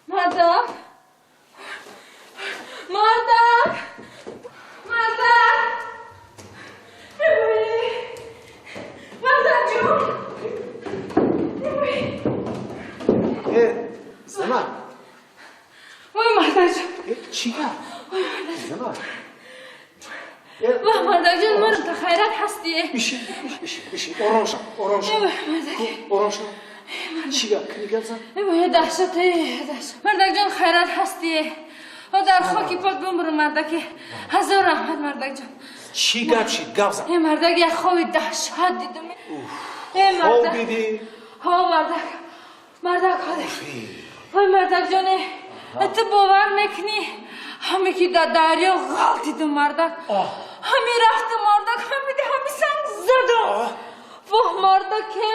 مردم مردم مردم مردم جون زمان وای مردم جون چیه؟ زمان وای مردم جون مرد تا خیرت هستیه بیشی آرام شو چیه؟ کنی گرزن؟ وای دهشته مردم جون خیرت هستیه و در خاکی پاک بمرو مردم که هزار رحمت مردم جون چی گپ شید گپ زن؟ مردم یک خواب دهشت دیدم خواب دیدی؟ ها مردم کاره وای مردم جونه تو باور میکنی همه که در دریا غلط دیدم مردم همه رفتم مردم همه سنگ زدم واه مردم که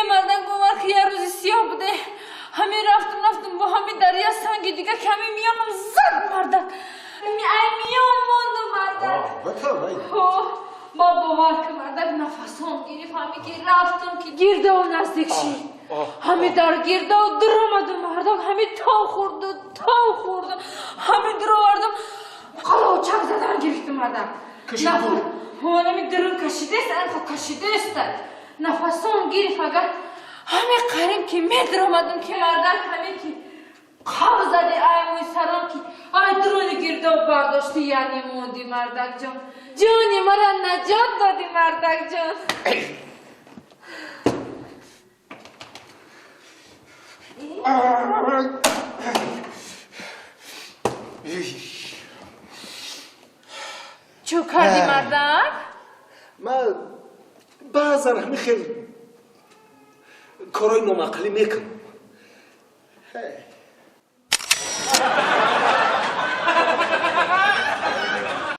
مردم گوار که یه روزی سیاه بوده همه رفتم با همه دریا سنگ دیگه کمی میانم زد مردم میان موندم مردم با باور که مردم نفسم گیرف همه که رفتم که گرده و نزدیک شید همه در گرده و در آمدم مردم همه تا خورد همه در آوردم قلا و چک زدن گرفتم مردم کشیدو؟ همه درون کشیده است نفسم گیرف اگر همه قریب که می در آمدم که مردم همه که خواب زده موی سرم که درون گرده و برداشتی یعنی موندی مردک جان جانی مرا نجات دادی مردک جان چو کردی مردک؟ من بعضا همه خیلی کارای نامعقلی میکنم